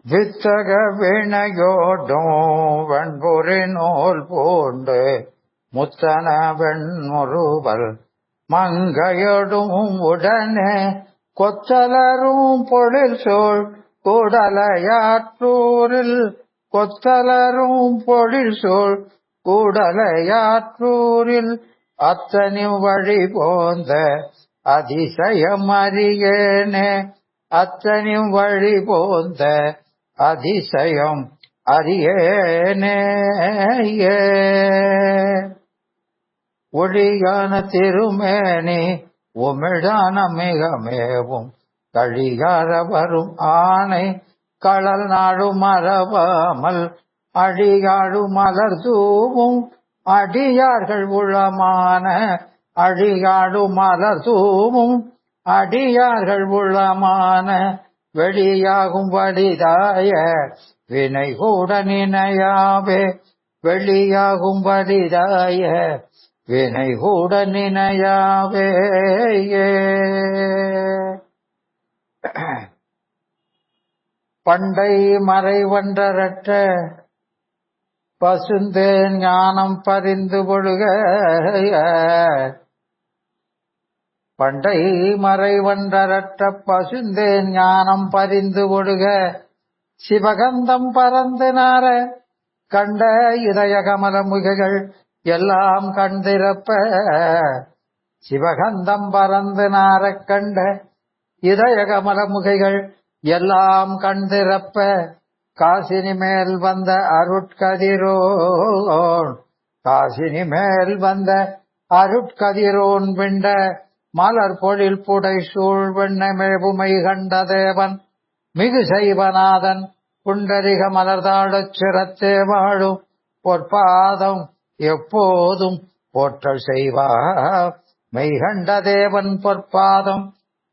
வித்தக வினையோடும் வெண்பொறி நூல் பூண்டு முத்தன வெண்முறுவல் மங்கையொடும் உடனே கொத்தலரும் பொழில் சோழ் கூடலையாற்றூரில் கொத்தலரும் பொழில் சோழ் கூடலையாற்றூரில் அத்தனி வழி போந்த அதிசயம் அறியேனே அத்தனி வழி போந்த அதிசயம் அறியேனே. ஒளியான திருமேனி உமிழான மிகமேவும் கழியார வரும் ஆணை களல் நாடு மறவாமல் அழியாடு மலர் தூவும் அடியார்கள் உளமான அழியாடு மலர் தூவும் அடியார்கள் உளமான வெளியாகும் வலிதாய வினை கூட நினையாவே வெளியாகும் வலிதாய வினை கூட நினையாவே. பண்டை மறைவன்றரற்ற பசுந்தேன் ஞானம் பறிந்து ஒழுக பண்டை மறைவன்றரற்ற பசுந்தேன் ஞானம் பறிந்து ஒழுக சிவகந்தம் பறந்து நார கண்ட இதய கமல முகைகள் எல்லாம் கண்டிருப்ப சிவகந்தம் பறந்து நார கண்ட இதய கமல முகைகள் எல்லாம் கண்டிருப்ப காசினி மேல் வந்த அருட்கதிரோன் காசினி மேல் வந்த அருட்கதிரோன் விண்ட மலர் பொழில் புடை சூழ் வெண்ணமேபுமை கண்ட தேவன் மிகு செய்வநாதன் புண்டரிக மலர்தாழச் சிரத்தே வாழும் பொற்பாதம் எப்போதும் போற்றல் செய்வார் மெய்கண்ட தேவன் பொற்பாதம்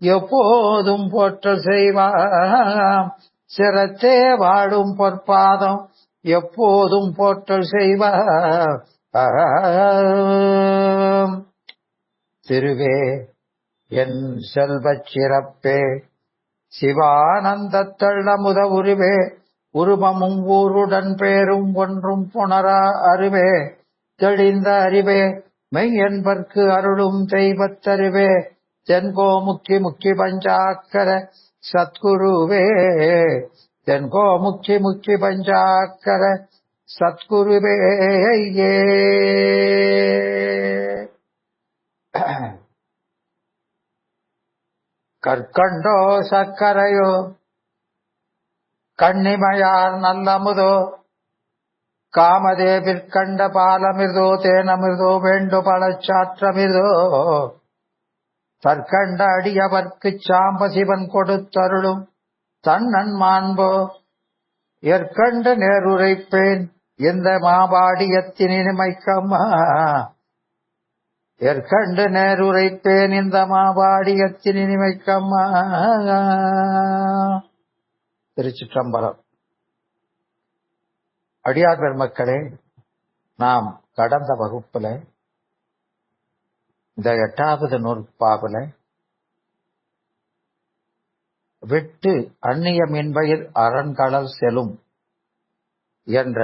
எப்போதும் போற்றல் செய்வார் சிரத்தே வாழும் பொற்பாதம் எப்போதும் போற்றல் செய்வார். திருவே என் செல்வச் சிறப்பே சிவானந்தத் தள்ளமுத உருவே உருவமும் ஊருடன் பேரும் ஒன்றும் புணரா அறிவே தெளிந்த அறிவே மெய் என்பர்க்கு அருளும் தெய்வத்தறிவே தென்கோ முக்கி முக்கி பஞ்சாக்கர சத்குருவே தென்கோ முக்கி முக்கி பஞ்சாக்கர சத்குருவே. கற்கண்டோ சக்கரையோ கண்ணிமையார் நல்லமுதோ காமதேவிற்கண்ட பாலமிர்தோ தேனமிர்தோ வேண்டு பழச்சாற்றமிர்தோ தற்கண்ட அடியவர்க்குச் சாம்ப சிவன் கொடுத்தருளும் தன்னன் மாண்போ எற்கண்ட நேருரைப்பேன் இந்த மாபாடியத்தின் இனிமைக்கம்மா எற்கண்டு நேருரைப்பேன் இந்த மாபாடியத்தின் இனிமைக்கம்மா. திருச்சிற்றம்பலம். அடியார் பெருமக்களே, நாம் கடந்த வகுப்புல இந்த 8வது நூற்பாவுல விட்டு அந்நிய மின்பயிர் அரண்களல் செலும் என்ற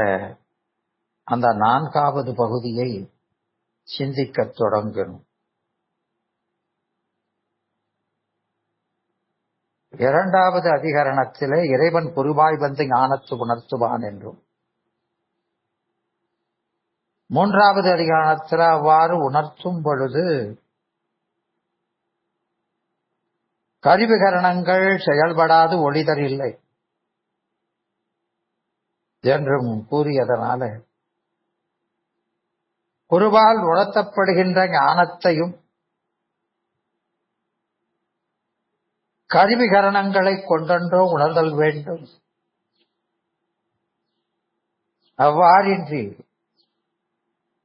அந்த 4வது பகுதியை சிந்திக்கத் தொடங்கணும். 2வது அதிகரணத்திலே இறைவன் குருவாய் வந்து ஞானத்து உணர்த்துவான் என்றும் 3வது அதிகரணத்தில் அவ்வாறு உணர்த்தும் பொழுது கருவிகரணங்கள் செயல்படாது ஒளிதரில்லை என்றும் கூறியதனால குருவால் உணர்த்தப்படுகின்ற ஞானத்தையும் கருவிகரணங்களை கொண்டொன்றோ உணர்தல் வேண்டும். அவ்வாறின்றி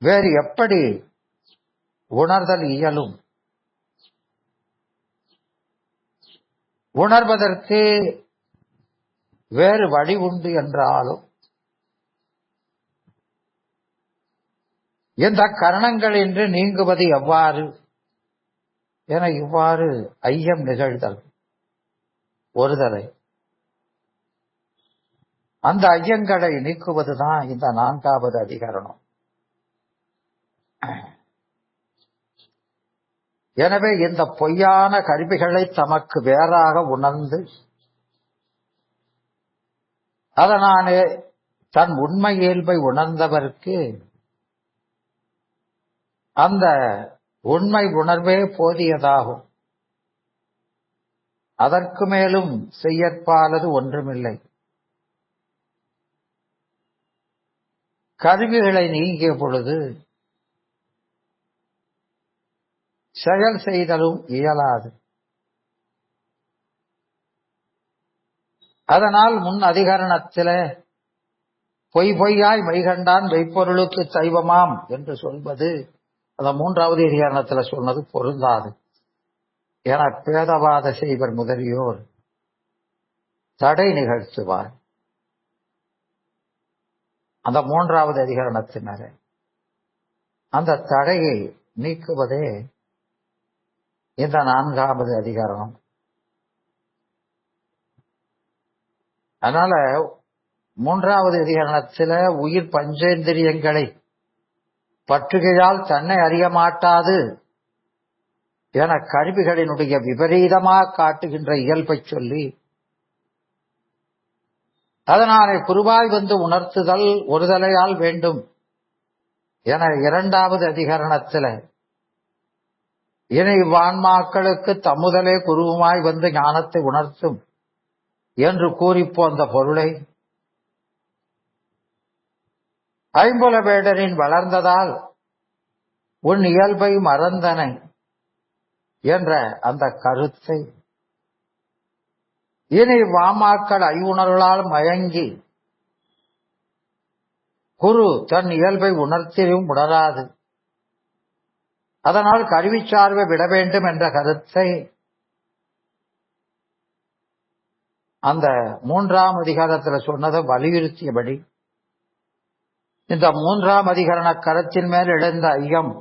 வேறு எப்படி உணர்தல் இயலும்? உணர்வதற்கு வேறு வழி உண்டு என்றாலும் இந்த கரணங்கள் என்று நீங்குவது எவ்வாறு என இவ்வாறு ஐயம் நிகழ்தல் ஒருதலை. அந்த ஐயங்களை நீக்குவதுதான் இந்த 4வது அதிகரணம். எனவே இந்த பொய்யான கருவிகளை தமக்கு வேறாக உணர்ந்து அதனாலே தன் உண்மை இயல்பை உணர்ந்தவருக்கு அந்த உண்மை உணர்வே போதியதாகும். அதற்கு மேலும் செய்யற்பாலது ஒன்றுமில்லை. கருவிகளை நீங்கிய பொழுது செயல் செய்தலும் இயலாது. அதனால் முன் அதிகரணத்திலே பொய்யாய் மெய்கண்டான் மெய்ப்பொருளுக்கு சைவமாம் என்று சொல்வது அந்த 3வது அதிகரணத்தில் சொன்னது பொருந்தாது என பேதவாத செய்வர் முதலியோர் தடை நிகழ்த்துவார். அந்த 3வது அதிகரணத்தினரே அந்த தடையை நீக்குவதே இந்த 4வது அதிகரணம். அதனால 3வது அதிகரணத்தில் உயிர் பஞ்சேந்திரியங்களை பற்றுகையால் தன்னை அறிய மாட்டாது என கருவிகளினுடைய விபரீதமாக காட்டுகின்ற இயல்பை சொல்லி அதனாலே குருவாய் வந்து உணர்த்துதல் ஒருதலையால் வேண்டும் என 2வது அதிகரணத்தில் இனி இவ்வான்மாக்களுக்கு தம்முதலே குருவுமாய் வந்து ஞானத்தை உணர்த்தும் என்று கூறிப்போந்த பொருளை ஐம்புல வேடரின் வளர்ந்ததால் உன் இயல்பை மறந்தனை என்ற அந்த கருத்தை இனி வாமாக்கள் ஐவுணர்களால் மயங்கி குரு தன் இயல்பை உணர்த்தியும் உணராது. அதனால் கருவிச்சார்பை விட வேண்டும் என்ற கருத்தை அந்த 3ஆம் அதிகாரத்தில் சொன்னதை வலியுறுத்தியபடி இந்த 3ஆம் அதிகரண கருத்தின் மேல் எழுந்த ஐயம்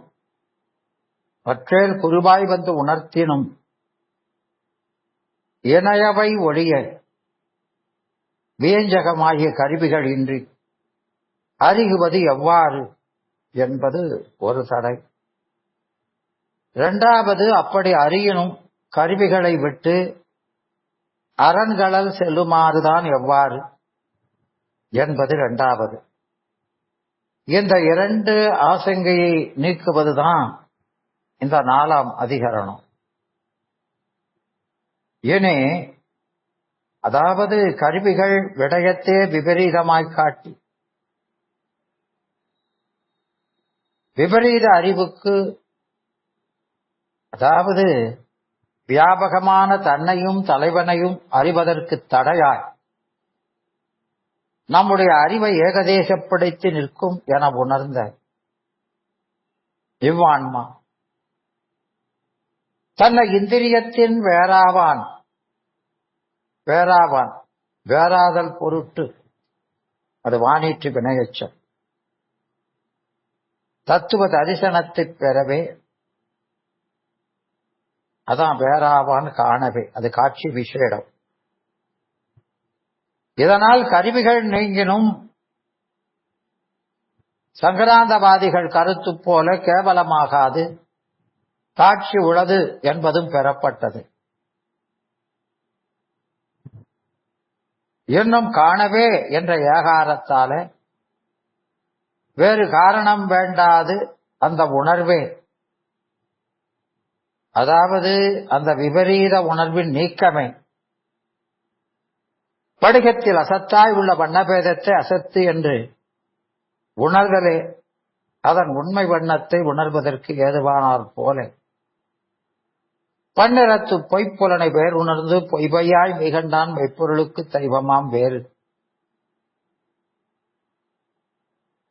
மற்றேல் குருவாய் வந்து உணர்த்தினும் இணையவை ஒழிய வியஞ்சகமாகிய கருவிகள் இன்றி அறிகுவது எவ்வாறு என்பது ஒரு தடை. 2வது அப்படி அறியணும் கருவிகளை விட்டு அரண்களல் செல்லுமாறுதான் எவ்வாறு என்பது 2வது. இந்த 2 ஆசங்கையை நீக்குவதுதான் இந்த 4ஆம் அதிகரணம். இனி அதாவது கருவிகள் விடயத்தே விபரீதமாய் காட்டி விபரீத அறிவுக்கு அதாவது வியாபகமான தன்னையும் தலைவனையும் அறிவதற்கு தடையாய் நம்முடைய அறிவை ஏகதேசப்படுத்தி நிற்கும் என உணர்ந்த இவ்வான்மா தன்னை இந்திரியத்தின் வேறாதல் பொருட்டு அது வானீற்று வினையச்சம் தத்துவ தரிசனத்தை பெறவே அதான் வேறாவான் காணவே அது காட்சி விசேடம். இதனால் கருவிகள் நீங்கினும் சங்கராந்தவாதிகள் கருத்து போல கேவலமாகாது காட்சி உளது என்பதும் பெறப்பட்டது. இன்னும் காணவே என்ற ஏகாரத்தால வேறு காரணம் வேண்டாது அந்த உணர்வே அதாவது அந்த விபரீத உணர்வின் நீக்கமே படிகத்தில் அசத்தாய் உள்ள வண்ணபேதத்தை அசத்து என்று உணர்தலே அதன் உண்மை வண்ணத்தை உணர்வதற்கு ஏதுவானார் போல பன்னிறத்து பொய்ப்புலனை வேறு உணர்ந்து பொய்யாய் மிகண்டான் மெய்ப்பொருளுக்கு தெய்வமாம் வேறு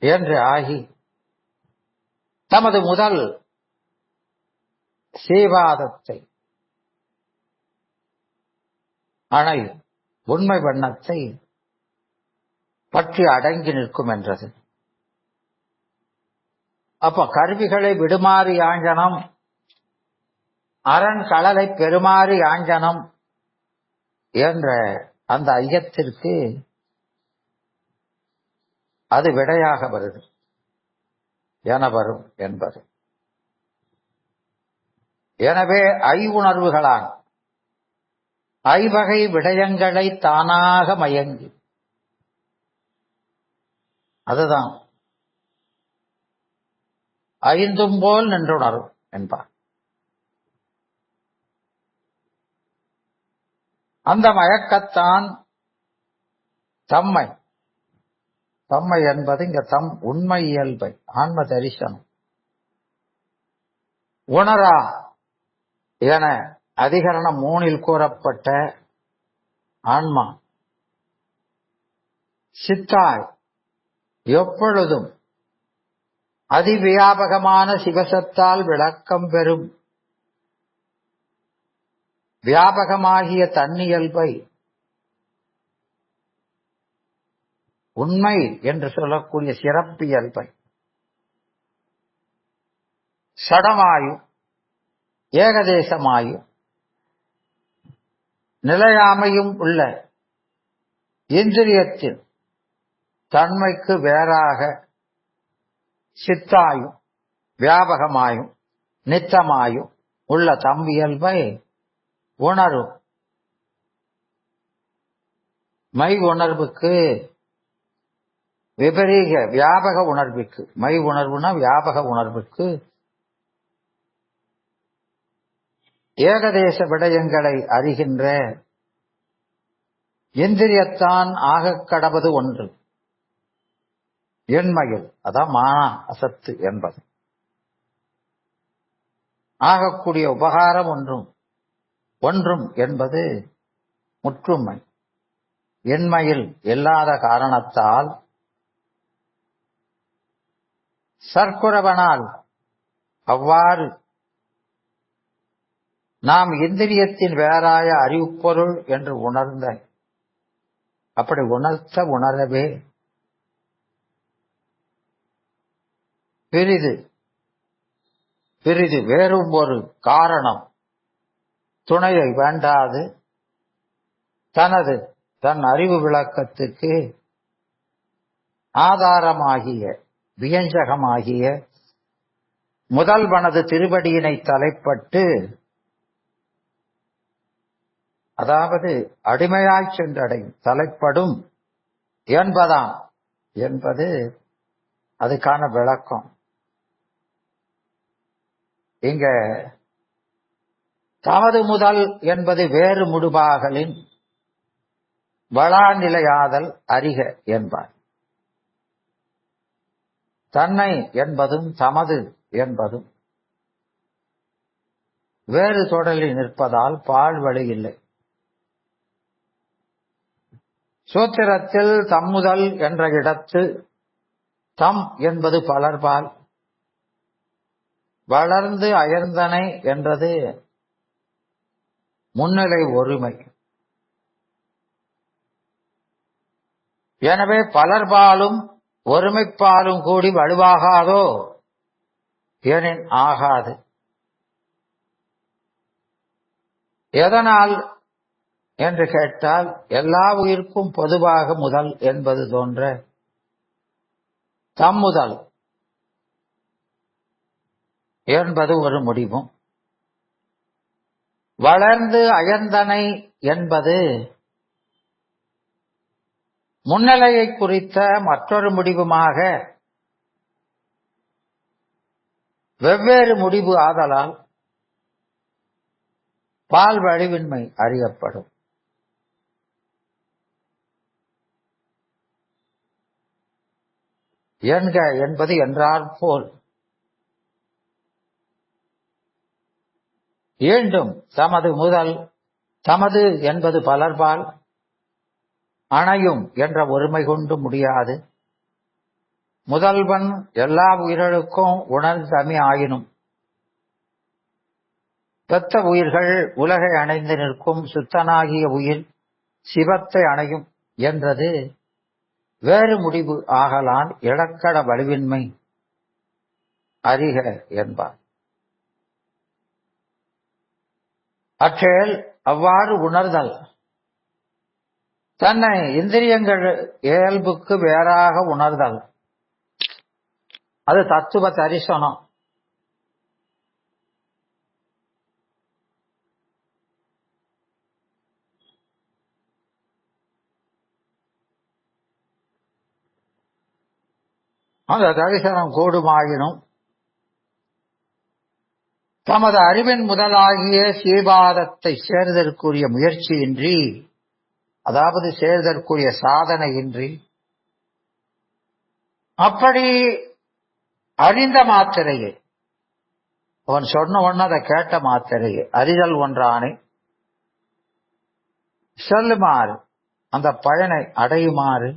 என்று ஆகி தமது முதல் சீவாதத்தை அணை உண்மை வண்ணத்தை பற்றி அடங்கி நிற்கும் என்றது. அப்ப கருவிகளை விடுமாறு யாஞ்சனம் அரண் களலை பெருமாறு யாஞ்சனம் என்ற அந்த ஐயத்திற்கு அது விடையாக வருது என வரும் என்பது. எனவே ஐவுணர்வுகளான் ஐவகை விடயங்களை தானாக மயங்கி, அதுதான் ஐந்தும் போல் நின்றுணரும் என்பார். அந்த மயக்கத்தான் தம்மை என்பது இங்க தம் உண்மை இயல்பை, ஆன்ம தரிசனம் உணரா என அதிகரணம் 3 கூறப்பட்ட ஆன்மா சித்தாய் எப்பொழுதும் அதிவியாபகமான சிவசத்தால் விளக்கம் பெறும் வியாபகமாகிய தன்னியல்பை உண்மை என்று சொல்லக்கூடிய சிறப்பியல்பை சடமாயும் ஏகதேசமாயும் நிலையாமையும் உள்ள இந்திரியத்தின் தன்மைக்கு வேறாக சித்தாயும் வியாபகமாயும் நித்தமாயும் உள்ள தம்பியல்பை உணரும். மை உணர்வுக்கு விபரீக வியாபக உணர்வுக்கு, மை உணர்வுனா வியாபக உணர்வுக்கு ஏகதேச விடயங்களை அறிகின்ற இந்திரியத்தான் ஆகக் கடவது ஒன்று எண்மையில், அதான் மானா அசத்து என்பது. ஆகக்கூடிய உபகாரம் ஒன்றும் என்பது முற்றுமை எண்மையில் இல்லாத காரணத்தால் சர்க்குரவனால் அவ்வாறு நாம் இந்திரியத்தின் வேறாய அறிவுப்பொருள் என்று உணர்ந்த, அப்படி உணரவே பிரிது வேறும் ஒரு காரணம் துணையை வேண்டாது தன் அறிவு விளக்கத்துக்கு ஆதாரமாகிய வியஞ்சகமாகிய முதல்வனது திருவடியினை தலைப்பட்டு, அதாவது அடிமையாய் சென்றடையும் தலைப்படும் என்பதாம் என்பது அதுக்கான விளக்கம். இங்க தமது முதல் என்பது வேறு முடுபாகலின் வளாநிலையாதல் அறிக என்பார். தன்னை என்பதும் தமது என்பதும் வேறு தொடரில் நிற்பதால் பால் வழி இல்லை. சூத்திரத்தில் தம்முதல் என்ற இடத்து தம் என்பது பலர்பால், வளர்ந்து அயர்ந்தனை என்றது முன்னிலை ஒருமை. எனவே பலர்பாலும் ஒருமைப்பாலும் கூடி வலுவாகாதோ ஏனின் ஆகாது. எதனால் என்று கேட்டால், எல்லா உயிர்க்கும் பொதுவாக முதல் என்பது தோன்ற தம்முதல் என்பது ஒரு முடிவும், வளர்ந்து அயர்ந்தனை என்பது முன்னிலையை குறித்த மற்றொரு முடிவுமாக வெவ்வேறு முடிவு ஆதலால் பால் வழிவின்மை அறியப்படும். என்க என்பது என்றாற்போல் மீண்டும் தமது என்பது பலர்பால் அணையும் என்ற ஒருமை கொண்டு முடியாது. முதல்வன் எல்லா உயிர்களுக்கும் உணர்ந்தமை ஆயினும் பெத்த உயிர்கள் உலகை அணைந்து நிற்கும் சுத்தனாகிய உயிர் சிவத்தை அணையும் என்றது வேறு முடிவு ஆகலான் இலக்கண வலுவின்மை அறிக என்பார். அற்றேல் அவ்வாறு உணர்தல் தன்னை இந்திரியங்கள் இயல்புக்கு வேறாக உணர்தல், அது தத்துவ தரிசனம். அந்த தரிசனம் கூடுமாயினும் தமது அறிவின் முதலாகிய சீபாதத்தை சேர்தற்குரிய முயற்சியின்றி, அதாவது சேர்தற்குரிய சாதனையின்றி, அப்படி அறிந்த மாத்திரையே, அவன் சொன்ன ஒன்று அதை கேட்ட மாத்திரையே, அறிதல் ஒன்றானே செல்லுமாறு, அந்த பயனை அடையுமாறு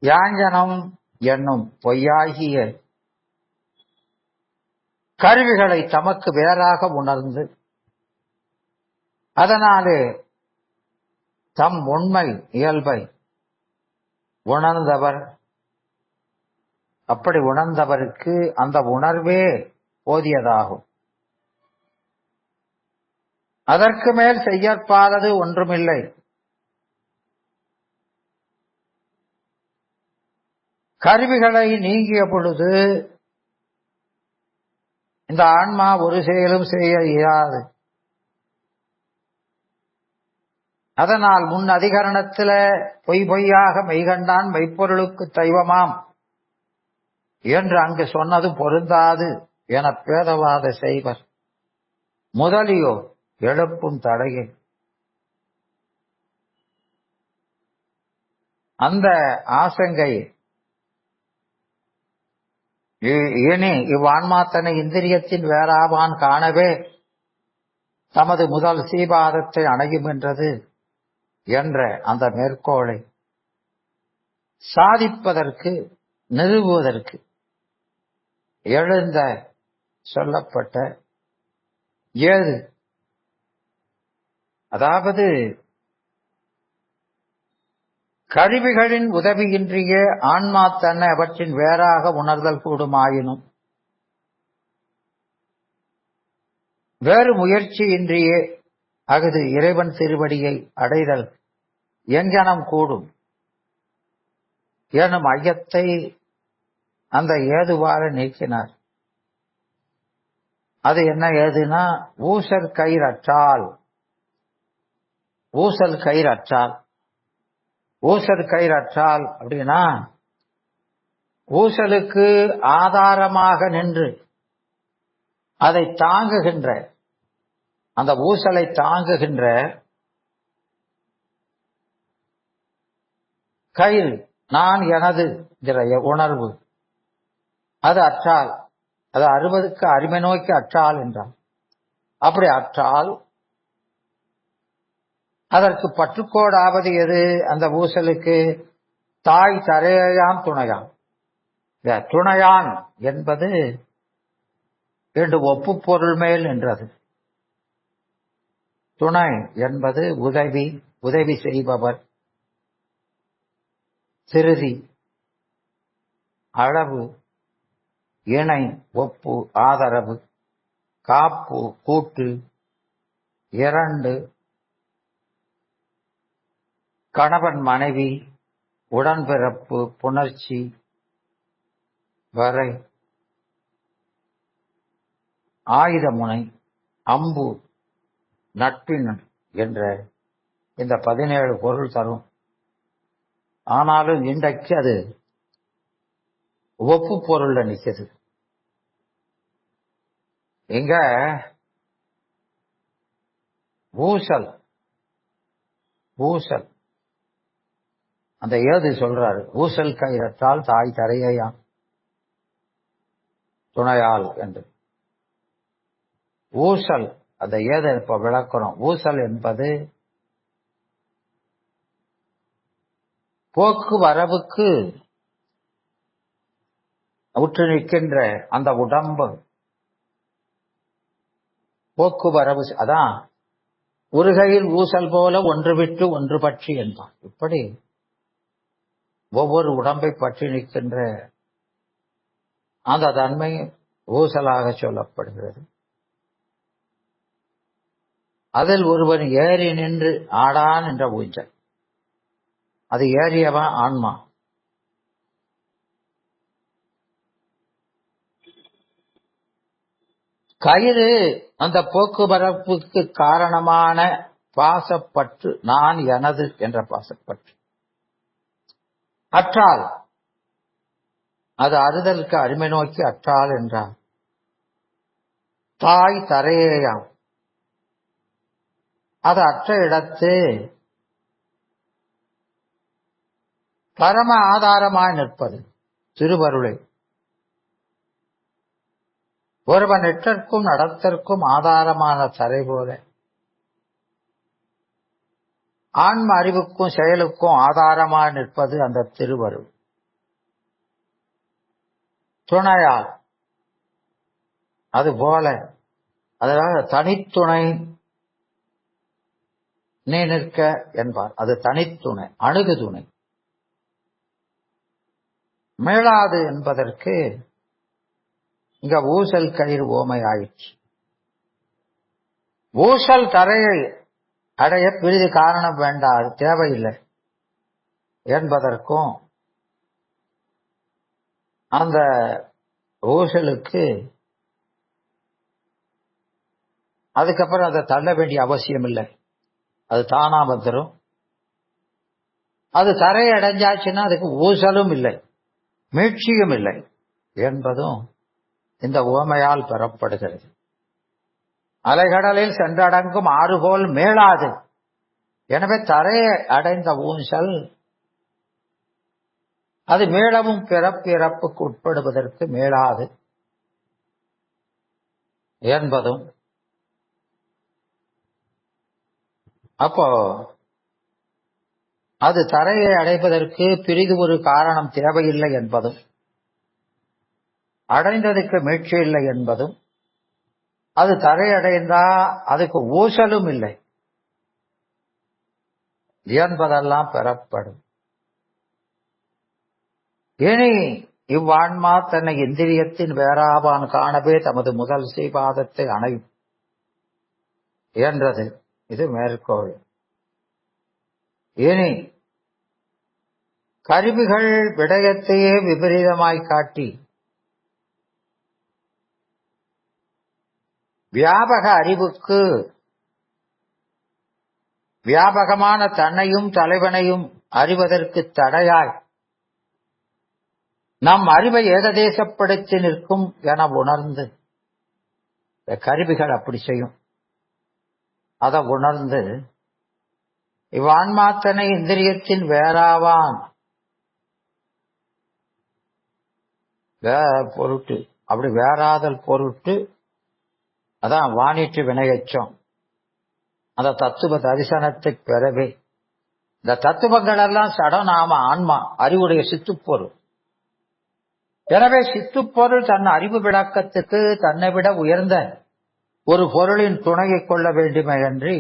யாஞ்சனம் என்னும் பொய்யாகிய கருவிகளை தமக்கு வேறாக உணர்ந்து, அதனாலே தம் உண்மை இயல்பை உணர்ந்தவர், அப்படி உணர்ந்தவருக்கு அந்த உணர்வே போதியதாகும். அதற்கு மேல் செய்யற்பாதது ஒன்றுமில்லை. கருவிகளை நீங்கிய பொழுது இந்த ஆன்மா ஒரு செயலும் செய்ய இயலாது. அதனால் முன் அதிகரணத்தில் பொய்யாக மெய்கண்டான் மெய்ப்பொருளுக்கு தெய்வமாம் என்று அங்கு சொன்னது பொருந்தாது என பேதவாத செய்வர் முதலியோ எழுப்பும் தடையை அந்த ஆசங்கை இனி இவ்வான்மா தன்னை இந்திரியத்தின் வேறாவான் காணவே தமது முதல் சீபாதத்தை அணையுமென்றது என்ற அந்த மேற்கோளை சாதிப்பதற்கு நிறுவுவதற்கு எழுந்த சொல்லப்பட்ட ஏது, அதாவது கருவிகளின் உதவியின்றியே ஆன்மா தன்னை அவற்றின் வேறாக உணர்தல் கூடுமாயினும் வேறு முயற்சியின்றியே அஃது இறைவன் திருவடியை அடைதல் எங்கனம் கூடும் எனும் ஐயத்தை அந்த ஏதுவாக நீக்கினார். அது என்ன ஏதுனா, ஊசல் கயிறற்றால், ஊசல் கயிறற்றால், ஊசல் கயிறற்றால் அப்படின்னா ஊசலுக்கு ஆதாரமாக நின்று அதை தாங்குகின்ற, அந்த ஊசலை தாங்குகின்ற கயிறு நான் எனது உணர்வு அது அற்றால், அது அறுபதுக்கு அருமை நோக்கி அற்றால் என்றால், அப்படி அற்றால் அதற்கு பற்றுக்கோடாவது எது? அந்த ஊசலுக்கு தாய் தரையான் துணையான். துணையான் என்பது இரண்டு ஒப்பு பொருள் மேல் என்றது. துணை என்பது உதவி, உதவி செய்பவர், சிறுதி, அளவு, இணை, ஒப்பு, ஆதரவு, காப்பு, கூட்டு, இரண்டு, கணவன் மனைவி, உடன்பிறப்பு, புணர்ச்சி வரை, ஆயுதமுனை, அம்பு, நட்பின் என்ற இந்த 17 பொருள் தரும். ஆனாலும் இன்றைக்கு அது ஒப்பு பொருள்ல நிற்குது. இங்க ஊசல், ஊசல் அந்த ஏது சொல்றாரு, ஊசல் கயிறற்றால் தாய் தரையான் துணையால் என்று. ஊசல் அந்த ஏதை இப்ப விளக்கணும். ஊசல் என்பது போக்குவரவுக்கு உற்று நிற்கின்ற அந்த உடம்பு போக்குவரவு. அதான் உருகையில் ஊசல் போல ஒன்று விட்டு ஒன்று பற்றி என்பான். இப்படி ஒவ்வொரு உடம்பை பற்றி நிற்கின்ற அந்த தன்மை ஊசலாக சொல்லப்படுகிறது. அதில் ஒருவன் ஏறி நின்று ஆடான் என்ற ஊஞ்சல். அது ஏறியவன் ஆன்மா. கயிறு அந்த போக்குவரப்புக்கு காரணமான பாசப்பற்று, நான் எனது என்ற பாசப்பற்று. அற்றால் அது அறுதலுக்கு அருமை நோக்கி அற்றால் என்றார். தாய் தரையேயாம், அது அற்ற இடத்து பரம ஆதாரமாய் நிற்பது திருவருளை. ஒருவன் நிற்றற்கும் நடத்தற்கும் ஆதாரமான தரை போல ஆன்ம அறிவுக்கும் செயலுக்கும் ஆதாரமாய் நிற்பது அந்த திருவருள். துணையால் அதுபோல, அதனால தனித்துணை நீ நிற்க என்பார். அது தனித்துணை, அணுகு துணை. மேலாது என்பதற்கு இங்க ஊசல் கயிறு ஓமை ஆயிற்று. ஊசல் தரையை அடைய பிரிது காரணம் வேண்டாது, தேவையில்லை என்பதற்கும் அந்த ஊசலுக்கு அதுக்கப்புறம் அதை தள்ள வேண்டிய அவசியம் இல்லை, அது தானா வந்துடும். அது தரையை அடைஞ்சாச்சுன்னா அதுக்கு ஊசலும் இல்லை, மீட்சியும் இல்லை என்பதும் இந்த உவமையால் பெறப்படுகிறது. அலைகடலில் சென்றடங்கும் ஆறுபோல் மேலாது. எனவே தரையை அடைந்த ஊசல் அது மேலவும் பிறப்பிறப்புக்கு உட்படுவதற்கு மேலாது என்பதும், அப்போ அது தரையை அடைப்பதற்கு பிரிது ஒரு காரணம் தேவையில்லை என்பதும், அடைந்ததுக்கு மீட்சி இல்லை என்பதும், அது தரையடைந்தா அதுக்கு ஊசலும் இல்லை என்பதெல்லாம் பெறப்படும். இனி இவ்வான்மா தன்னை இந்திரியத்தின் வேறாவான் காணவே தமது முதல் சீபாதத்தை அணையும் என்றது. இது மேற்கோள். இனி கருவிகள் விடயத்தையே விபரீதமாய் காட்டி வியாபக அறிவுக்கு வியாபகமான தன்னையும் தலைவனையும் அறிவதற்கு தடையாய் நம் அறிவை ஏகதேசப்படுத்தி நிற்கும் என உணர்ந்து, கருவிகள் அப்படி செய்யும், அதை உணர்ந்து இவ்வான்மாத்தனை இந்திரியத்தின் வேறாவான் பொருட்டு, அப்படி வேறாதல் பொருட்டு, அதான் வாணிட்டு வினையச்சம், அந்த தத்துவ தரிசனத்தை பெறவே. இந்த தத்துவங்கள் எல்லாம் சடநாம ஆன்மா அறிவுடைய சித்துப்பொருள். எனவே சித்துப்பொருள் தன் அறிவு விளக்கத்துக்கு தன்னை விட உயர்ந்த ஒரு பொருளின் துணையை கொள்ள வேண்டுமே அன்றி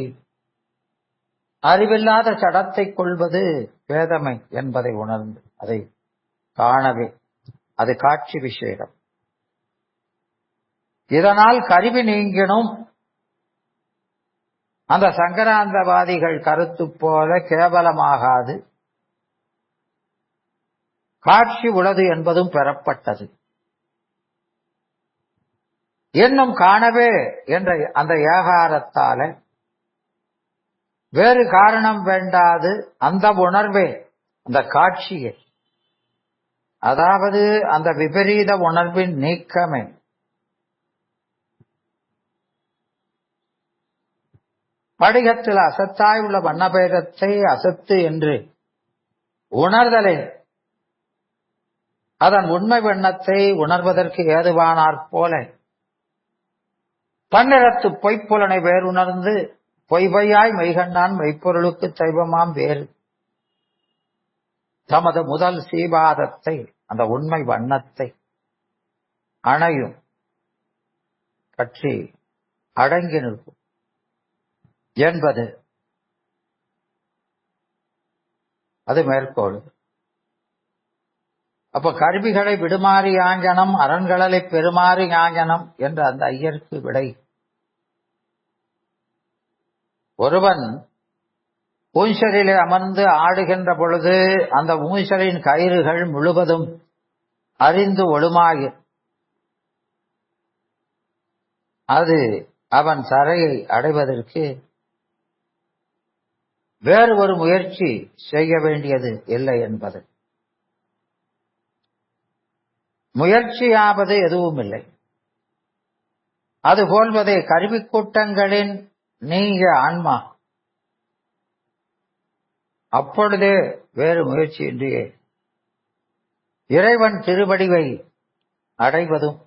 அறிவில்லாத சடத்தை கொள்வது வேதமை என்பதை உணர்ந்து அதை காணவே. அது காட்சி விசேடம். இதனால் கருவி நீங்கினும் அந்த சங்கராந்தவாதிகள் கருத்து போல கேவலமாகாது, காட்சி உளது என்பதும் பெறப்பட்டது. என்னும் காணவே என்ற அந்த ஏகாரத்தால வேறு காரணம் வேண்டாது அந்த உணர்வே, அந்த காட்சியே, அதாவது அந்த விபரீத உணர்வின் நீக்கமே படிகத்தில் அசத்தாய் உள்ள வண்ணபேதத்தை அசத்து என்று உணர்தலே அதன் உண்மை வண்ணத்தை உணர்வதற்கு ஏதுவானாற் போல பன்னிறத்து பொய்ப்புலனை வேறுணர்ந்து பொய்பொய்யாய் மெய்கண்டான் மெய்ப்பொருளுக்கு தெய்வமாம் வேறு தமது முதல் சீபாதத்தை, அந்த உண்மை வண்ணத்தை அணையும் பற்றி அடங்கி நிற்கும் என்பது அது மேற்கோள். அப்ப கருவிகளை விடுமாறி யாஞ்சனம், அரண்களை பெருமாறி யாஞ்சனம் என்ற அந்த ஐயருக்கு விடை. ஒருவன் ஊஞ்சலிலே அமர்ந்து ஆடுகின்ற பொழுது அந்த ஊஞ்சலின் கயிறுகள் முழுவதும் அறிந்து ஒழுமாகி அது அவன் தரையை அடைவதற்கு வேறு ஒரு முயற்சி செய்ய வேண்டியது இல்லை என்பது. முயற்சியாவது எதுவும் இல்லை. அதுபோல்வதே கருவிக்கூட்டங்களின் நீங்க ஆன்மா அப்பொழுதே வேறு முயற்சியின்றியே இறைவன் திருவடிவை அடைவதும்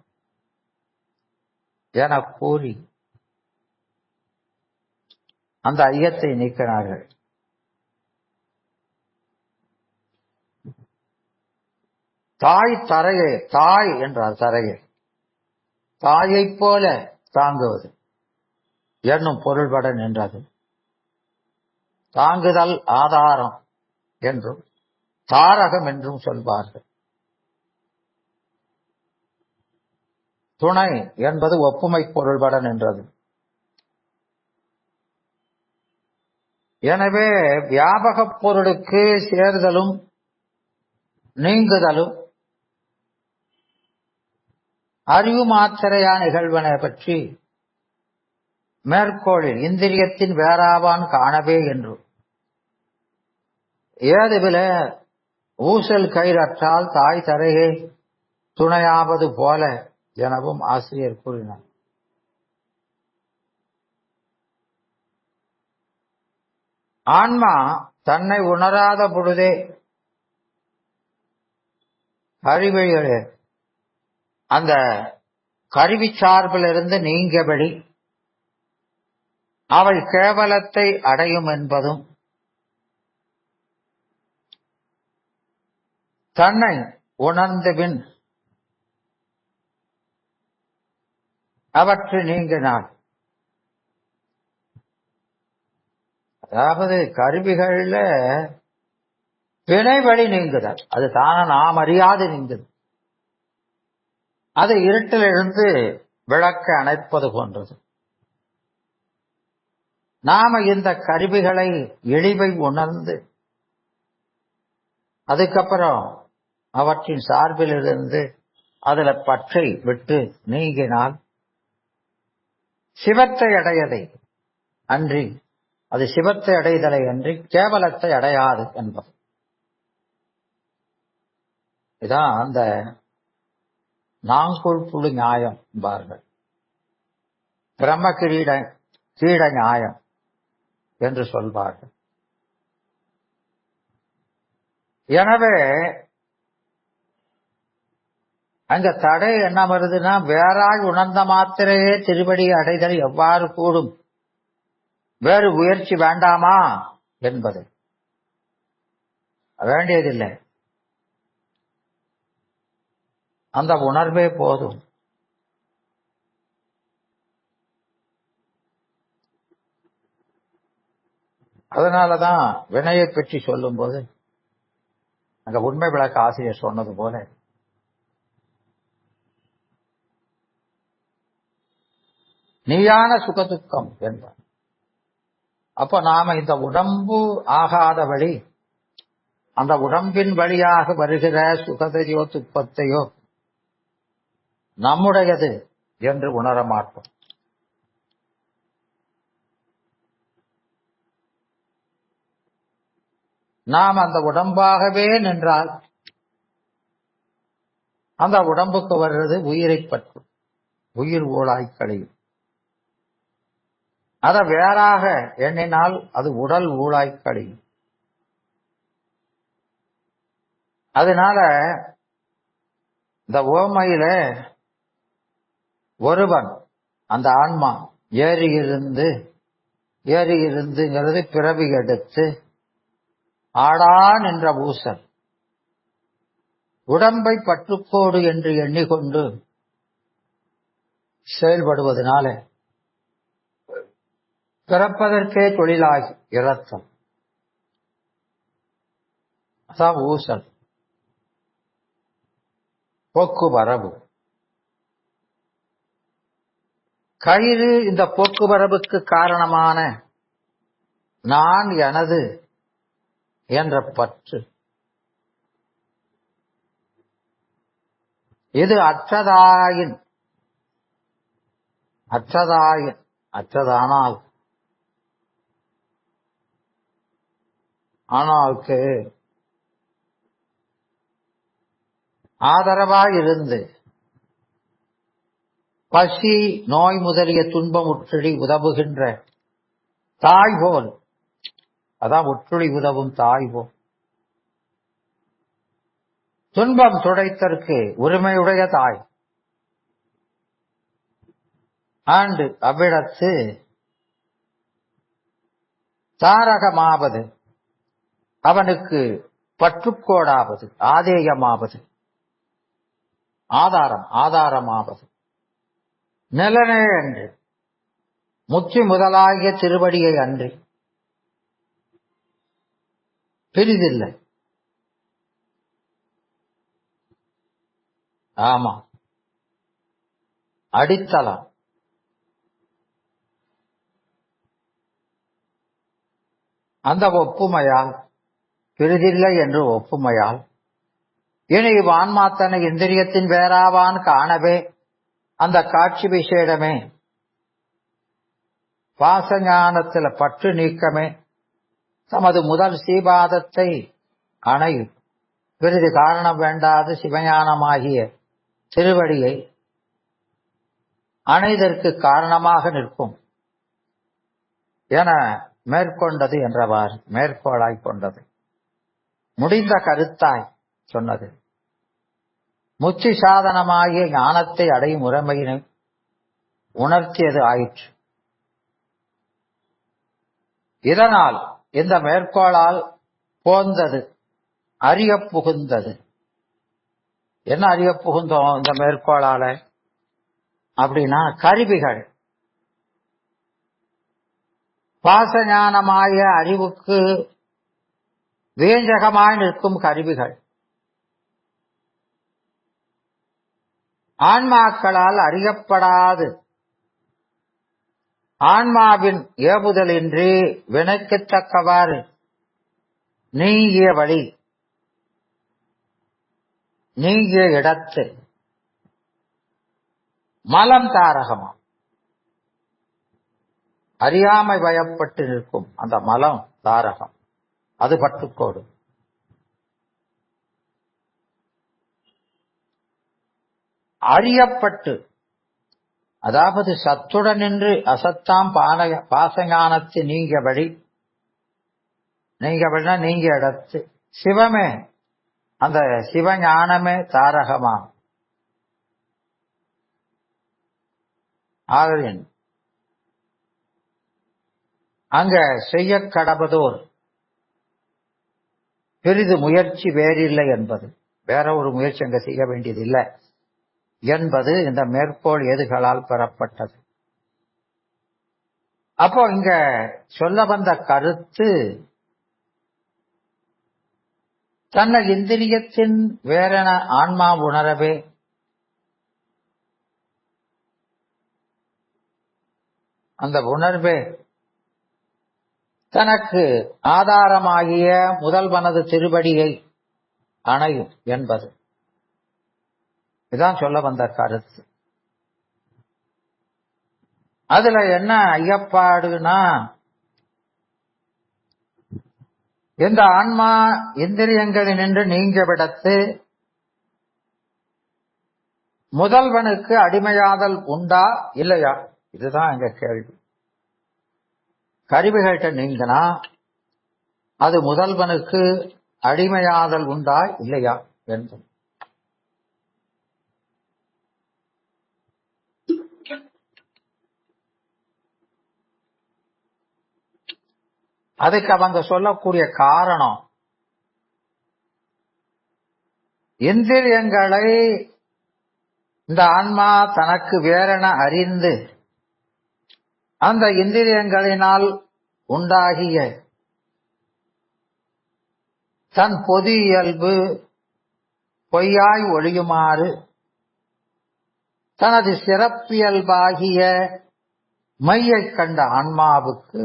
என கூறி அந்த ஐயத்தை நீக்கினார்கள். தாய் தரையே, தாய் என்றார் தரையே, தாயைப் போல தாங்குவது என்னும் பொருள்பட நின்றது. தாங்குதல் ஆதாரம் என்றும் தாரகம் என்றும் சொல்வார்கள். துணை என்பது ஒப்புமை பொருள்பட நின்றது. எனவே வியாபகப் பொருளுக்கு சேர்தலும் நீங்குதலும் அறிவு மாத்திரையா நிகழ்வன பற்றி மேற்கோளில் இந்திரியத்தின் வேறாவான் காணவே என்று ஏதுவில ஊசல் கயிறற்றால் தாய் தரையே துணையாவது போல எனவும் ஆசிரியர் கூறினார். ஆன்மா தன்னை உணராத பொழுதே அறிவியலே அந்த கருவி சார்பிலிருந்து நீங்கபடி அவள் கேவலத்தை அடையும் என்பதும் தன்னை உணர்ந்தபின் அவற்றை நீங்கினாள். அதாவது கருவிகள்ல பிணை வழி நீங்குதல், அது தான நாம் அறியாது நீங்குது. அது இருட்டிலிருந்து விளக்க அணைப்பது போன்றது. நாம இந்த கருவிகளை இழிவை உணர்ந்து அதுக்கப்புறம் அவற்றின் சார்பிலிருந்து அதுல பற்றை விட்டு நீங்கினால் சிவத்தை அடையதை அன்றி, அது சிவத்தை அடைதலை அன்றி கேவலத்தை அடையாது என்பது. இதான் அந்த நாங்குள் புழு நியாயம் என்பார்கள். பிரம்ம கீட நியாயம் என்று சொல்வார்கள். எனவே அங்க தடை என்ன வருதுன்னா, வேறாய் உணர்ந்த மாத்திரையே திருவடி அடைதல் எவ்வாறு கூடும், வேறு முயற்சி வேண்டாமா என்பது. வேண்டியதில்லை, அந்த உணர்வே போதும். அதனாலதான் வினையை பற்றி சொல்லும் போது அங்க உண்மை விளக்க ஆசிரியர் சொன்னது போல நீயான சுகதுக்கம் என்பார். அப்ப நாம இந்த உடம்பு ஆகாத வழி, அந்த உடம்பின் வழியாக வருகிற சுகதையோ துக்கத்தையோ நம்முடையது என்று உணர மாட்டோம். நாம் அந்த உடம்பாகவே நின்றால் அந்த உடம்புக்கு வர்றது உயிரை பற்றும், உயிர் ஊழாய் கழியும். அதை வேறாக எண்ணினால் அது உடல் ஊழாய் கழியும். அதனால இந்த ஓமையில ஒருவன் அந்த ஆன்மா ஏறி இருந்துங்கிறது பிறவி எடுத்து ஆடான் என்ற ஊசல் உடம்பை பற்றுக்கோடு என்று எண்ணிக்கொண்டு செயல்படுவதனால பிறப்பதற்கே தொழிலாகி இரத்தம், அதான் ஊசல். போக்குவரவு கயிறு இந்த போக்குவரவுக்கு காரணமான நான் எனது என்ற பற்று இது அற்றதாயின் அற்றதானால் ஆனாவுக்கு ஆதரவாயிருந்து பசி நோய் முதலிய துன்பம் உற்றுழி உதவுகின்ற தாய் போல், அதான் உற்றுழி உதவும் தாய் போல், துன்பம் துடைத்தற்கு உரிமையுடைய தாய் ஆண்டு அவ்விடத்து தாரகமாவது அவனுக்கு பற்றுக்கோடாவது ஆதேயமாவது ஆதாரமாவது நிலனே அன்று முத்தி முதலாகிய திருவடியை அன்றி பிரிதில்லை. ஆமா, அடித்தளம். அந்த ஒப்புமையால் பிரிதில்லை என்று ஒப்புமையால் இனி ஆன்மாத்தனை இந்திரியத்தின் வேறாவான் காணவே அந்த காட்சி விசேடமே பாசஞானத்தில பற்று நீக்கமே தமது முதல் சீபாதத்தை அணையும் பிறிது காரணம் வேண்டாது சிவஞானமாகிய திருவடியை அணைதற்கு காரணமாக நிற்கும் என மேற்கொண்டது என்றவாறு மேற்கோளாய் கொண்டது. முடிந்த கருத்தாய் சொன்னது. முச்சி சாதனமாகிய ஞானத்தை அடையும் முறைமையினை உணர்த்தியது ஆயிற்று. இதனால் இந்த மேற்கோளால் போந்தது அறிய புகுந்தது. என்ன அறிய புகுந்தோம் இந்த மேற்கோளால அப்படின்னா, கருவிகள் பாசஞானமாய அறிவுக்கு வேஞ்சகமாய் நிற்கும் கருவிகள் ஆன்மாக்களால் அறியப்படாது ஆன்மாவின் ஏவுதலின்றி வினைக்கத்தக்கவாறு நீங்கிய வழி நீங்கிய இடத்து மலம் தாரகமாம். அறியாமை பயப்பட்டு நிற்கும் அந்த மலம் தாரகம், அது பட்டுக்கோடு. அறியப்பட்டு அதாவது சத்துடன் நின்று அசத்தாம் பாசஞானத்து நீங்கியபடி நீங்கிய இடத்து சிவமே அந்த சிவஞானமே தாரகமாம். ஆகலின் அங்க செய்ய கடப்பதோர் பெரிது முயற்சி வேறில்லை என்பது, வேற ஒரு முயற்சி அங்க செய்ய வேண்டியதில்லை என்பது இந்த மேற்கோள் ஏதுகளால் பெறப்பட்டது. அப்போ இங்க சொல்ல வந்த கருத்து தன்னை இந்திரியத்தின் வேறென ஆன்மா உணரவே அந்த உணர்வே தனக்கு ஆதாரமாகிய முதல்வனது திருவடியை அணையும் என்பது இதான் சொல்ல வந்த கருத்து. அதுல என்ன ஐயப்பாடுனா, இந்த ஆன்மா இந்திரியங்களினின்று நீங்க விடத்து முதல்வனுக்கு அடிமையாதல் உண்டா இல்லையா, இதுதான் எங்க கேள்வி. கருவிகள்கிட்ட நீங்கினா அது முதல்வனுக்கு அடிமையாதல் உண்டா இல்லையா என்பது. அதுக்கு அவங்க சொல்லக்கூடிய காரணம், இந்திரியங்களை இந்த ஆன்மா தனக்கு வேறென அறிந்து அந்த இந்திரியங்களினால் உண்டாகிய தன் பொது இயல்பு பொய்யாய் ஒழியுமாறு தனது சிறப்பியல்பாகிய மையை கண்ட ஆன்மாவுக்கு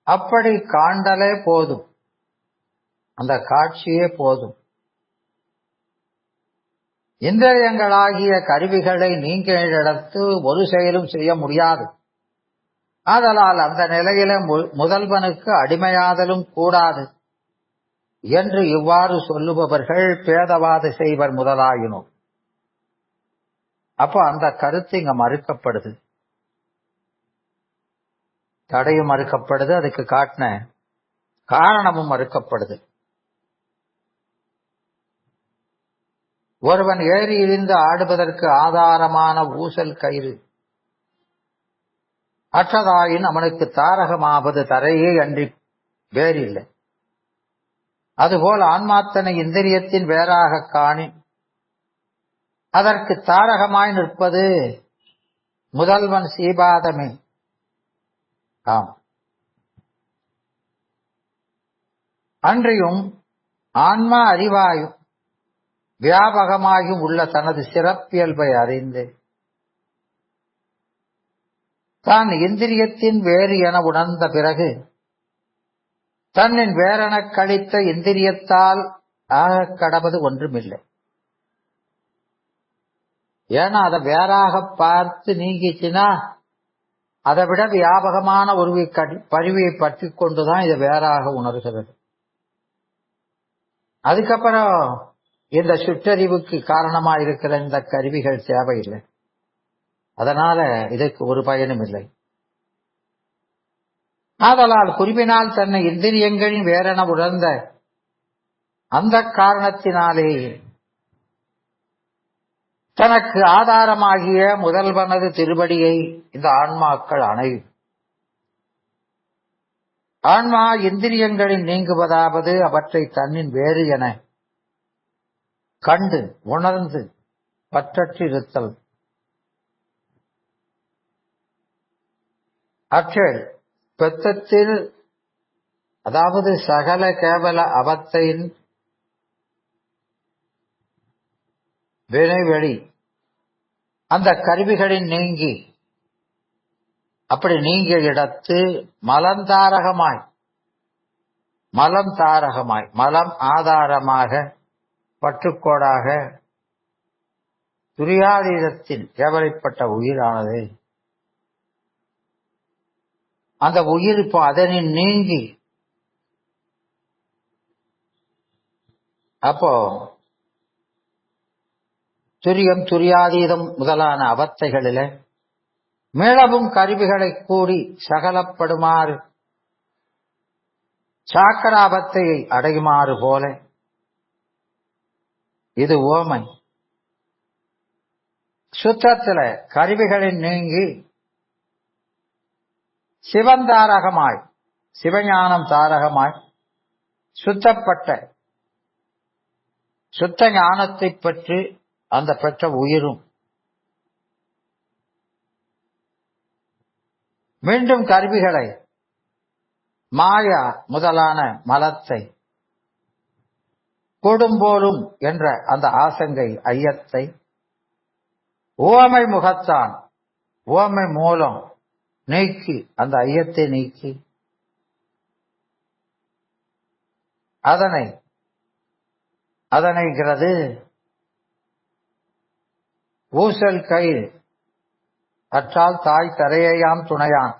அப்படி காண்டலே போதும், அந்த காட்சியே போதும். இந்திரியங்களாகிய கருவிகளை நீங்கிடத்து ஒரு செயலும் செய்ய முடியாது. ஆதலால் அந்த நிலையில முதல்வனுக்கு அடிமையாதலும் கூடாது என்று இவ்வாறு சொல்லுபவர்கள் பேதவாத செய்வர் முதலாயினோர். அப்போ அந்த கருத்து இங்க மறுக்கப்படுது, தடையும் மறுக்கப்படுது, அதுக்கு காட்டின காரணமும் மறுக்கப்படுது. ஒருவன் ஏறி இருந்து ஆடுவதற்கு ஆதாரமான ஊசல் கயிறு அற்றதாயின் அவனுக்கு தாரகமாவது தரையே அன்றி வேறில்லை. அதுபோல் ஆன்மாத்தனை இந்திரியத்தின் வேறாக காணி அதற்கு தாரகமாய் நிற்பது முதல்வன் சீபாதமே. ஆம், அன்றியும் ஆன்மா அறிவாயும் வியாபகமாயும் உள்ள தனது சிறப்பியல்பை அறிந்து தான் இந்திரியத்தின் வேறு என உணர்ந்த பிறகு தன்னின் வேறெனக் கழித்த இந்திரியத்தால் ஆகக் கடவது ஒன்றுமில்லை. ஏன்னா அதை வேறாக பார்த்து நீங்கிச்சுன்னா அதை விட வியாபகமான ஒரு பரிவியை பற்றி கொண்டுதான் இதை வேறாக உணர்கிறது. அதுக்கப்புறம் இந்த சுற்றறிவுக்கு காரணமா இருக்கிற இந்த கருவிகள் தேவையில்லை. அதனால இதற்கு ஒரு பயனும் இல்லை. ஆதலால் குறிப்பினால் தன்னை இந்திரியங்களின் வேறென உணர்ந்த அந்த காரணத்தினாலே தனக்கு ஆதாரமாகிய முதல்வனது திருவடியை இந்த ஆன்மாக்கள் அணையும். ஆன்மா இந்திரியங்களின் நீங்குவதாவது அவற்றை தன்னின் வேறு என கண்டு உணர்ந்து பற்றற்றிருத்தல். அற்றேல் பெத்தத்தில் அதாவது சகல கேவல அவத்தையின் வினைவெளி அந்த கருவிகளின் நீங்கி அப்படி நீங்கிய இடத்து மலம் தாரகமாய் மலம் ஆதாரமாக பற்றுக்கோடாக துரியாதீதத்தின் கேவலைப்பட்ட உயிரானது அந்த உயிர் இப்போ அதனின் நீங்கி அப்போ துரியம் துரியாதீதம் முதலான அவத்தைகளில மீளவும் கருவிகளை கூடி சகலப்படுமாறு சாக்கராபத்தையை அடையுமாறு போல இது ஓமை. சுத்தத்தில கருவிகளின் நீங்கி சிவந்தாரகமாய் சிவஞானம் தாரகமாய் சுத்தப்பட்ட சுத்த ஞானத்தை பற்றி அந்த பெற்ற உயிரும் மீண்டும் கருவிகளை மாயா முதலான மலத்தை கொடும்போலும் என்ற அந்த ஆசங்கை ஐயத்தை ஓமை முகத்தான் ஓமை மூலம் நீக்கி அந்த ஐயத்தை நீக்கி அதனைகிறது ஊசல் கயிறு அற்றால் தாய் தரையாம் துணையான்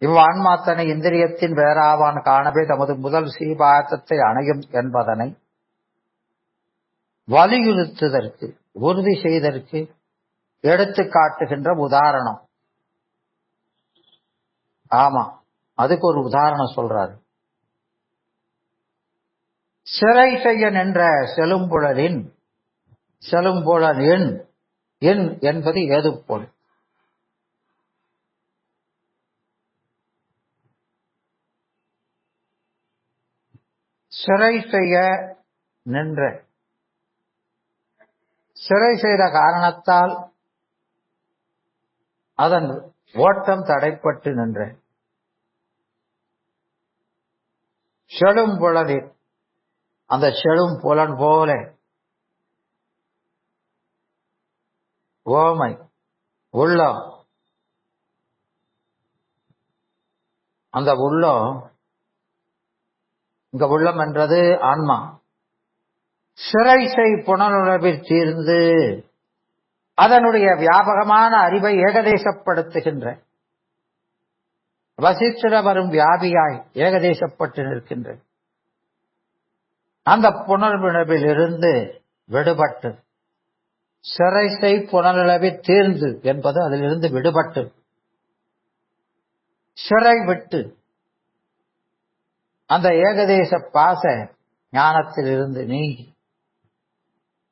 இவ்வான்மாத்தனை இந்திரியத்தின் வேறாவான் காணவே தமது முதல் சீபாத்தத்தை அணையும் என்பதனை வலியுறுத்துதற்கு உறுதி செய்தற்கு எடுத்து காட்டுகின்ற உதாரணம். ஆமா, அதுக்கு ஒரு உதாரணம் சொல்றாரு. சிறை செய்ய நின்ற செலும்புழலின் எண் என்பது ஏது போல் சிறை செய்ய நின்ற சிறை செய்த காரணத்தால் அதன் ஓட்டம் தடைப்பட்டு நின்ற செழும் புலனில் அந்த செழும் புலன் போல ஓமை உள்ளம் அந்த உள்ளம், இங்க உள்ளம் என்றது ஆன்மா, சிறைசை புனருணர்வில் தீர்ந்து அதனுடைய வியாபகமான அறிவை ஏகதேசப்படுத்துகின்ற வசித்திர வரும் வியாபியாய் ஏகதேசப்பட்டு நிற்கின்ற அந்த புனர்வுணர்வில் இருந்து விடுபட்டு, சிறைசை புனருணர்வில் தீர்ந்து என்பது அதிலிருந்து விடுபட்டு, சிறை விட்டு அந்த ஏகதேச பாச ஞானத்தில் இருந்து நீங்கி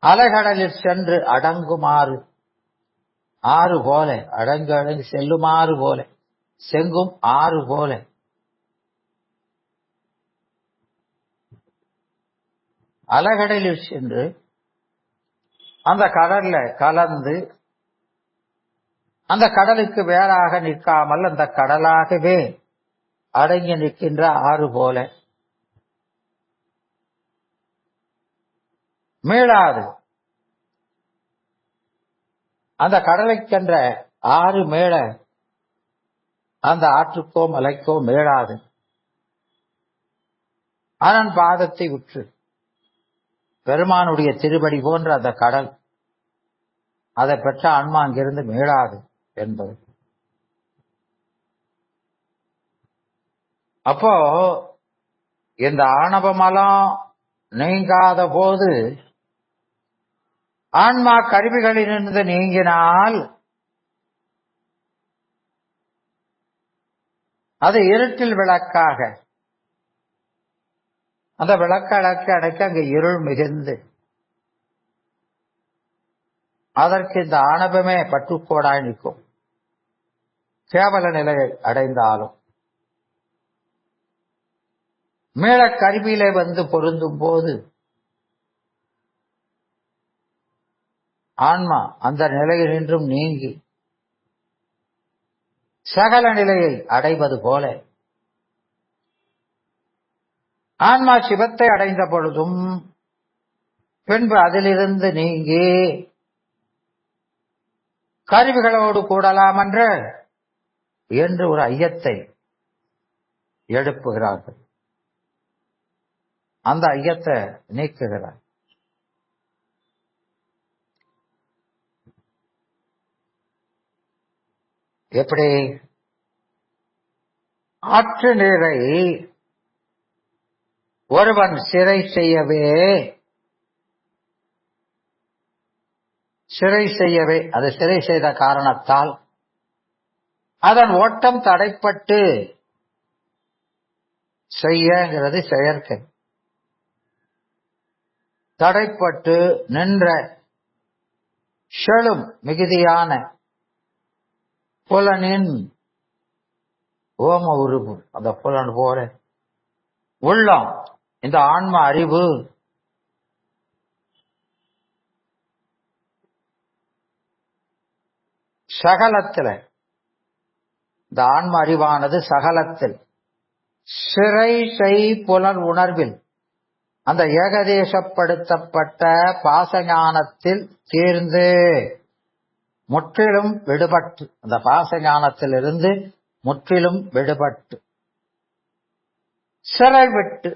அலைகடலில் சென்று அடங்குமாறு, ஆறு போல அடங்கு அடங்கு செல்லுமாறு போல, செங்கும் ஆறு போல அலைகடலில் சென்று அந்த கடல்ல கலந்து, அந்த கடலுக்கு வேறாக நிற்காமல் அந்த கடலாகவே அடங்கி நிற்கின்ற ஆறு போல மீளாது அந்த கடலை சென்ற ஆறு மேல அந்த ஆற்றுக்கோ மலைக்கோ மீளாது அதன் பாதத்தை உற்று பெருமானுடைய திருவடி போன்ற அந்த கடல், அதை பெற்ற ஆன்மா அங்கிருந்து மீளாது என்பது. அப்போ இந்த ஆணவமலம் நீங்காத போது ஆன்மா கருவிகளிலிருந்து நீங்கினால் அது இருட்டில் விளக்காக, அந்த விளக்க அடைக்க அங்கு இருள் மிகுந்து அதற்கு இந்த ஆணவமே பற்றுக்கோடாய் நிற்கும். கேவல நிலையை அடைந்தாலும் மேல கருவியிலே வந்து பொருந்தும் போது ஆன்மா அந்த நிலையில் நின்றும் நீங்கி சகல நிலையை அடைவது போல ஆன்மா சிவத்தை அடைந்த பொழுதும் பின்பு அதிலிருந்து நீங்கி கருவிகளோடு கூடலாம் என்று ஒரு ஐயத்தை எழுப்புகிறார்கள். அந்த ஐயத்தை நீக்குகிறார். எப்படி? ஆற்று நீரை ஒருவன் சிறை செய்யவே அது சிறை செய்த காரணத்தால் அதன் ஓட்டம் தடைப்பட்டு செய்யங்கிறது செயற்கை. தடைப்பட்டு நின்ற செழும் மிகுதியான புலனின் ஓம உருவு, அந்த புலன் போல உள்ளம், இந்த ஆன்ம அறிவு சகலத்தில், இந்த ஆன்ம அறிவானது சகலத்தில் சிறை செய் புலன் உணர்வில் அந்த ஏகதேசப்படுத்தப்பட்ட பாசஞானத்தில் தீர்ந்து முற்றிலும் விடுபட்டு, அந்த பாசஞானத்திலிருந்து முற்றிலும் விடுபட்டு சிறை விட்டு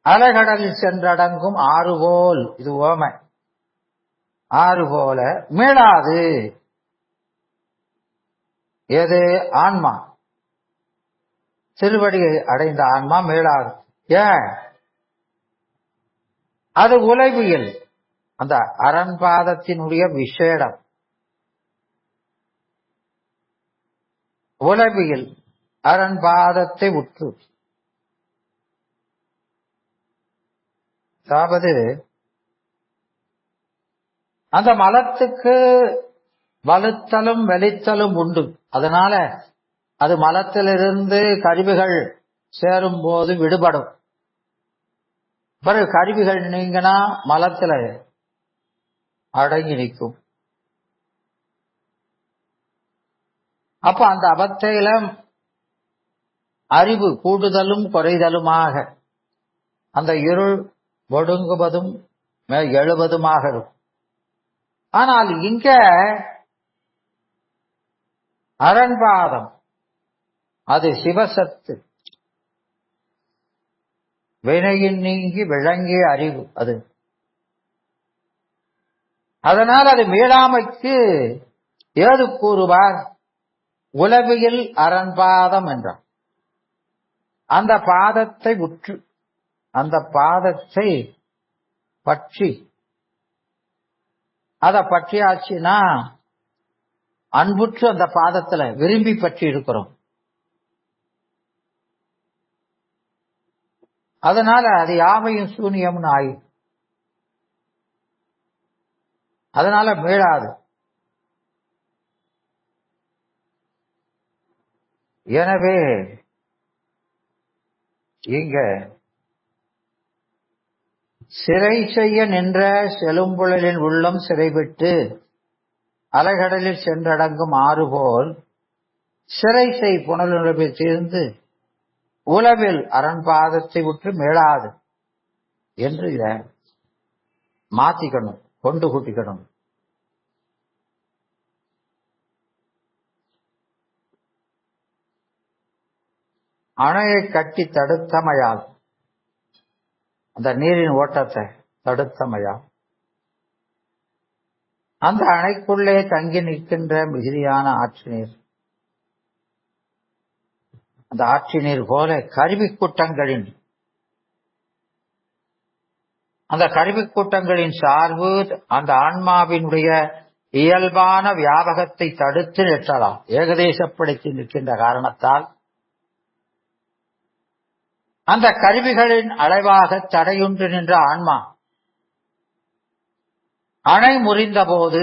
அலைகடலில் சென்றடங்கும் ஆறு போல், இது ஓமை, ஆறு போல மீளாது. எது? ஆன்மா, திருவடியை அடைந்த ஆன்மா மீளாது. ஏன்? அது உலகியல், அந்த அரண்பாதத்தினுடைய விசேடம். உலகியல் அரண்பாதத்தை உற்று, அதாவது அந்த மலத்துக்கு வலுத்தலும் வெளித்தலும் உண்டு. அதனால அது மலத்திலிருந்து கருவிகள் சேரும் போது விடுபடும். பிறகு கருவிகள் நீங்கினா மலத்தில் அடங்கி நிற்கும். அப்ப அந்த அவத்தையில அறிவு கூடுதலும் குறைதலுமாக அந்த இருள் ஒடுங்குவதும் எழுவதுமாக இருக்கும். ஆனால் இங்க அரண்பாதம், அது சிவசத்து. வினையின் நீங்கி விளங்கிய அறிவு அது. அதனால் அது மீளாமைக்கு ஏது கூறுவார்? உலவியல் அரண்பாதம் என்றார். அந்த பாதத்தை உற்று, அந்த பாதத்தை பற்றி, அத பற்றியாச்சுன்னா அன்புற்று அந்த பாதத்துல விரும்பி பற்றி இருக்கிறோம். அதனால அது யாவையும் சூனியம்னு ஆயி, அதனால மீளாது. எனவே இங்க சிறை செய்ய நின்ற செழும்புழலின் உள்ளம் சிறைவிட்டு அலைகடலில் சென்றடங்கும் ஆறுபோல் சிறை செய் புனலுணர்வில் தீர்ந்து உலவில் அரண்பாதத்தை விட்டு மீளாது என்று இத மாத்திக்கணும், கொண்டு கூட்டிக்கணும். அணையை கட்டி தடுத்தமையால், அந்த நீரின் ஓட்டத்தை தடுத்தமையால், அந்த அணைக்குள்ளே தங்கி நிற்கின்ற மிகுதியான ஆற்று நீர், அந்த ஆற்று நீர் போல கருவிக் கூட்டங்களின், அந்த கருவிக் கூட்டங்களின் சார்பு அந்த ஆன்மாவினுடைய இயல்பான வியாபகத்தை தடுத்து நிற்றலாம். ஏகதேசப்படுத்தி நிற்கின்ற காரணத்தால் அந்த கருவிகளின் அளவாக தடையுண்டு நின்ற ஆன்மா அணை முறிந்த போது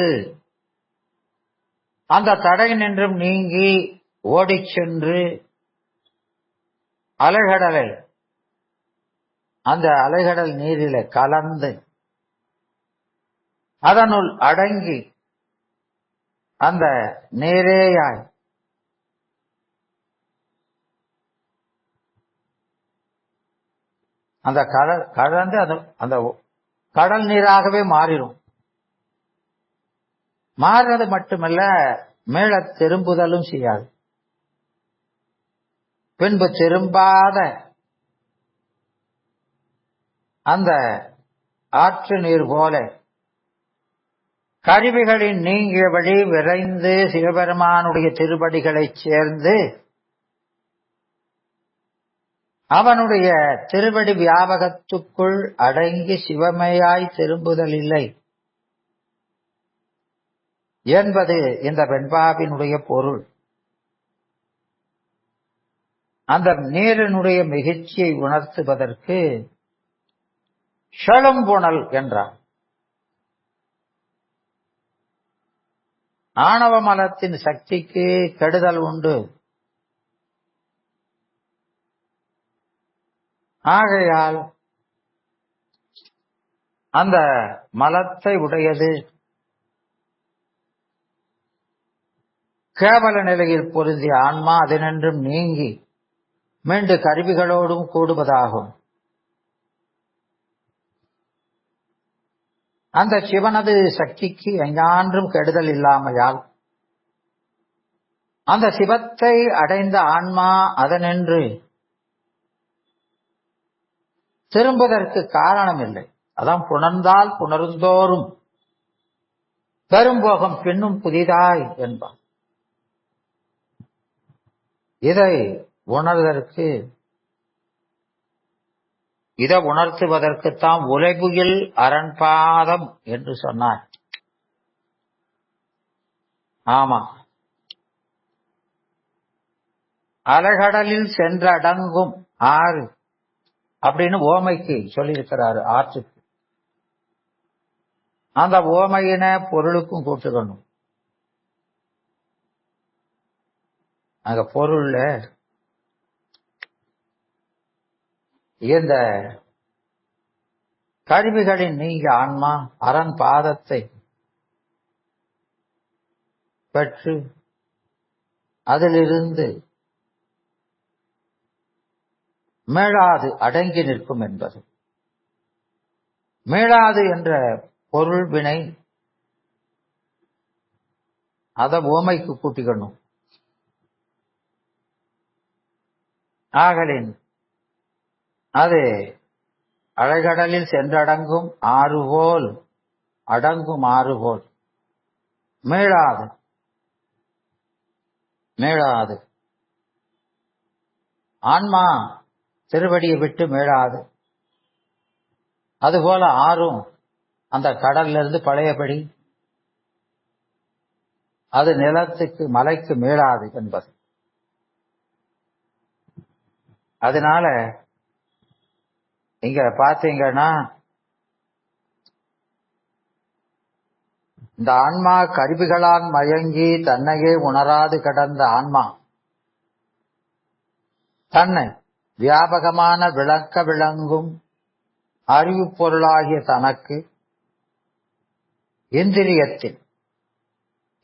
அந்த தடை நின்றும் நீங்கி ஓடிச் சென்று அலைகடலை, அந்த அலைகடல் நீரில கலந்து அதனுள் அடங்கி அந்த நீரேயாய் அந்த கலந்து அந்த கடல் நீராகவே மாறிடும். மாறுறது மட்டுமல்ல, மேல திரும்புதலும் செய்யாது. பின்பு திரும்பாத அந்த ஆற்று நீர் போல கருவிகளின் நீங்கியபடி விரைந்து சிவபெருமானுடைய திருவடிகளைச் சேர்ந்து அவனுடைய திருவடி வியாபகத்துக்குள் அடங்கி சிவமையாய் திரும்புதல் இல்லை என்பது இந்த வெண்பாவினுடைய பொருள். அந்த நீரினுடைய மிகச்சியை உணர்த்துவதற்கு செழும்புணல் என்றார். ஆணவ மலத்தின் சக்திக்கு கெடுதல் உண்டு. ஆகையால் அந்த மலத்தை உடையது கேவல நிலையில் பொருந்திய ஆன்மா அதனின்றும் நீங்கி மீண்டு கருவிகளோடும் கூடுவதாகும். அந்த சிவனது சக்திக்கு எஞ்ஞான்றும் கெடுதல் இல்லாமையால் அந்த சிவத்தை அடைந்த ஆன்மா அதனின்று திரும்புவதற்கு காரணம் இல்லை. அதான் புணர்ந்தால் புணர்ந்தோறும் பெரும்போகம் பின்னும் புதிதாய் என்பார். இதை உணர்த்துவதற்குத்தான் உலகுயில் அரண்பாதம் என்று சொன்னார். ஆமா, அலைகடலில் சென்றடங்கும் ஆறு அப்படின்னு ஓமைக்கு சொல்லியிருக்கிறாரு. ஆற்றுக்கு அந்த ஓமையின பொருளுக்கும் கூட்டுக்கணும். அங்க பொருள்ல இந்த கருவிகளின் நீங்க ஆன்மா அரண் பாதத்தை பெற்று அதிலிருந்து மீளாது அடங்கி நிற்கும் என்பது. மீளாது என்ற பொருள் வினை அத ஓமைக்கு கூட்டிக்கணும். ஆகலின் அது அலைகடலில் சென்றடங்கும் ஆறுபோல் அடங்கும் ஆறுபோல் மீளாது மீளாது. ஆன்மா திருவடியை விட்டு மீளாது. அதுபோல ஆறும் அந்த கடல்ல இருந்து பழையபடி அது நிலத்துக்கு மலைக்கு மீளாது என்பது. அதனால இங்க பாத்தீங்கன்னா இந்த ஆன்மா கருவிகளால் மயங்கி தன்னையே உணராது கடந்த ஆன்மா தன்னை வியாபகமான விளக்க விளங்கும் அறிவு பொருளாகிய தனக்கு இந்திரியத்தில்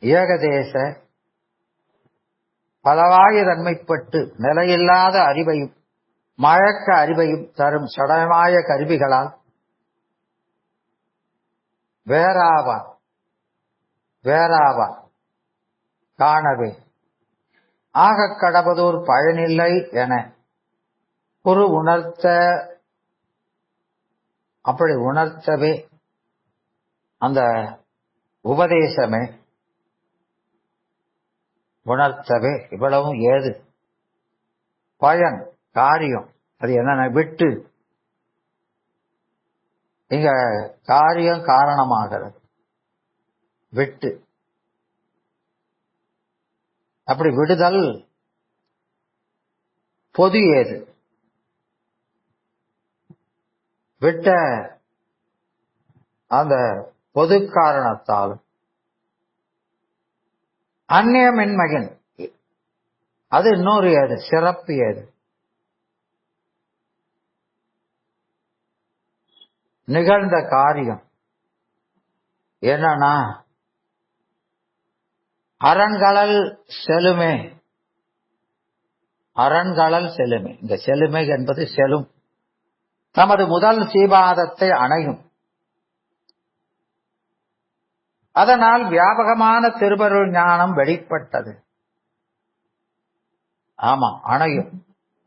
ஏகதேச பலவாயுதன்மைப்பட்டு நிலையில்லாத அறிவையும் மயக்க அறிவையும் தரும் சடமாய கருவிகளால் வேறாவான் காணவே ஆகக் கடவதோர் பயனில்லை என ஒரு அப்படி உணர்த்தவே அந்த உபதேசமே உணர்த்தவே இவ்வளவும் ஏது பயன் காரியம் அது என்ன விட்டு இங்க காரியம் காரணமாகிறது விட்டு அப்படி விடுதல் பொது ஏது விட்ட அந்த பொது காரணத்தால் அந்நியமின்மையின் அது இன்னொரு ஏது சிறப்பு ஏது நிகழ்ந்த காரியம் என்னன்னா அரண்களல் செலுமே இந்த செலுமை என்பது செலும் தமது முதல் சீபாதத்தை அணையும். அதனால் வியாபகமான திருவருள் ஞானம் வெளிப்பட்டது. ஆமா அணையும்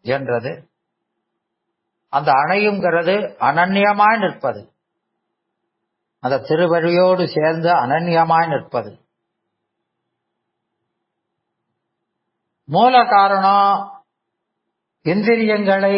என்றது அந்த அணையுங்கிறது அனன்யமாய் நிற்பது. அந்த திருவருளோடு சேர்ந்து அனன்யமாய் நிற்பது. மூல காரணம் இந்திரியங்களை